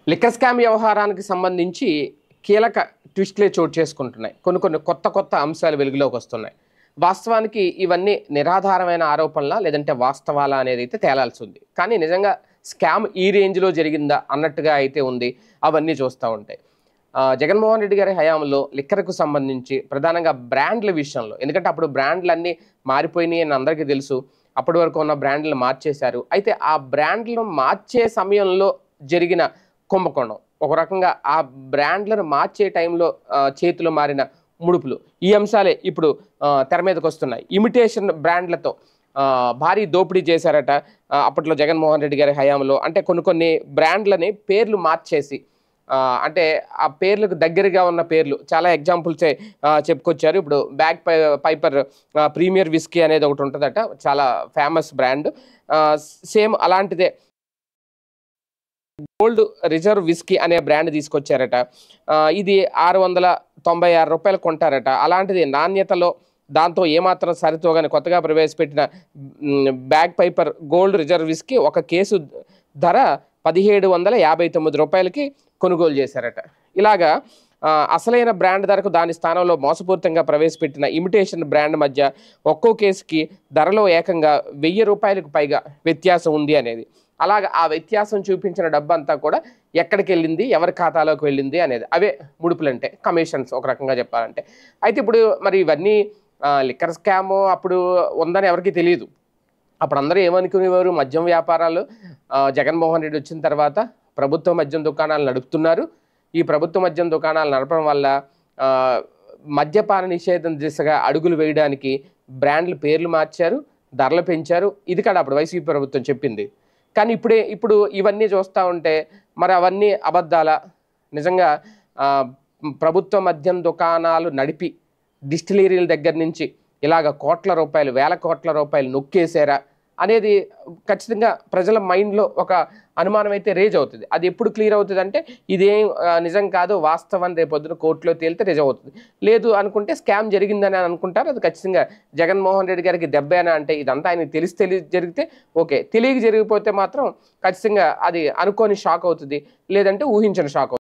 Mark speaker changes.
Speaker 1: Liquor scam వ్యవహారానికి సంబంధించి కీలక ట్విస్ట్‌లే చోటు చేసుకుంటున్నాయి. కొన్ని కొత్త అంశాలు వెలుగులోకి వస్తున్నాయి. వాస్తవానికి ఇవన్నీ నిరాధారమైన ఆరోపణలా? లేదంటే వాస్తవాలా అనేదైతే తేలాల్సి ఉంది. కానీ నిజంగా స్కామ్ ఈ రేంజ్‌లో జరిగిందా అన్నట్టుగా అయితే ఉంది. అవన్నీ చూస్తా ఉంటే. జగన్మోహన్ రెడ్డి గారి హయాంలో లిక్కర్‌కు సంబంధించి ప్రధానంగా బ్రాండ్ల విషయంలో, ఎందుకంటే అప్పుడు బ్రాండ్‌లన్నీ మారిపోయినాయి అని అందరికీ తెలుసు. అప్పటి వరకు ఉన్న బ్రాండ్‌లను మార్చేశారు. అయితే ఆ బ్రాండ్‌లను మార్చే సమయంలో జరిగిన కుంభకోణం, ఒక రకంగా ఆ బ్రాండ్లను మార్చే టైంలో చేతులు మారిన ముడుపులు, ఈ అంశాలే ఇప్పుడు తెర మీదకి వస్తున్నాయి. ఇమిటేషన్ బ్రాండ్లతో భారీ దోపిడీ చేశారట అప్పట్లో జగన్మోహన్ రెడ్డి గారి హయాంలో. అంటే కొన్ని బ్రాండ్లని పేర్లు మార్చేసి, అంటే ఆ పేర్లకు దగ్గరగా ఉన్న పేర్లు చాలా ఎగ్జాంపుల్సే చెప్పుకొచ్చారు. ఇప్పుడు పైపర్ ప్రీమియర్ విస్కీ అనేది ఒకటి ఉంటుందట, చాలా ఫేమస్ బ్రాండ్. సేమ్ అలాంటిదే గోల్డ్ రిజర్వ్ విస్కీ అనే బ్రాండ్ తీసుకొచ్చారట. ఇది రూ. 696 కొంటారట. అలాంటిది నాణ్యతలో దాంతో ఏమాత్రం సరితూగని కొత్తగా ప్రవేశపెట్టిన Bagpiper gold reserve whisky ఒక కేసు ధర రూ. 1759కి కొనుగోలు చేశారట. ఇలాగా అసలైన బ్రాండ్ ధరకు దాని స్థానంలో మోసపూరితంగా ప్రవేశపెట్టిన ఇమిటేషన్ బ్రాండ్ మధ్య ఒక్కో కేసుకి ధరలో ఏకంగా రూ. 1000కు పైగా వ్యత్యాసం ఉంది అనేది. అలాగా ఆ వ్యత్యాసం చూపించిన డబ్బంతా కూడా ఎక్కడికి వెళ్ళింది, ఎవరి ఖాతాలోకి వెళ్ళింది అనేది. అవే ముడుపులంటే, కమిషన్స్ ఒక రకంగా చెప్పాలంటే. అయితే ఇప్పుడు మరి ఇవన్నీ లిక్కర్ స్కామ్ అప్పుడు ఉందని ఎవరికీ తెలియదు. అప్పుడు అందరూ ఏమనుకునేవారు, మద్యం వ్యాపారాలు జగన్మోహన్ రెడ్డి వచ్చిన తర్వాత ప్రభుత్వ మద్యం దుకాణాలు నడుపుతున్నారు. ఈ ప్రభుత్వ మద్యం దుకాణాలు నడపడం వల్ల మద్యపాన నిషేధం దిశగా అడుగులు వేయడానికి బ్రాండ్లు పేర్లు మార్చారు, ధరలు పెంచారు. ఇది కాదు అప్పుడు వైసీపీ ప్రభుత్వం చెప్పింది. కానీ ఇప్పుడు ఇవన్నీ చూస్తూ ఉంటే మరి అవన్నీ అబద్ధాలా? నిజంగా ప్రభుత్వ మద్యం దుకాణాలు నడిపి డిస్టిలరీల దగ్గర నుంచి ఇలాగ వేల కోట్ల రూపాయలు నొక్కేశారా అనేది ఖచ్చితంగా ప్రజల మైండ్లో ఒక అనుమానం అయితే రేజ్ అవుతుంది. అది ఎప్పుడు క్లియర్ అవుతుంది అంటే, ఇదేం నిజం కాదు, వాస్తవం రేపొద్దున కోర్టులో తేలితే నిజం అవుతుంది. లేదు అనుకుంటే స్కామ్ జరిగిందని అనుకుంటారు. అది ఖచ్చితంగా జగన్మోహన్ రెడ్డి గారికి దెబ్బేనా అంటే, ఇదంతా ఆయనకి తెలిసి జరిగితే ఓకే, తెలియక జరిగిపోతే మాత్రం ఖచ్చితంగా అది అనుకోని షాక్ అవుతుంది, లేదంటే ఊహించని షాక్ అవుతుంది.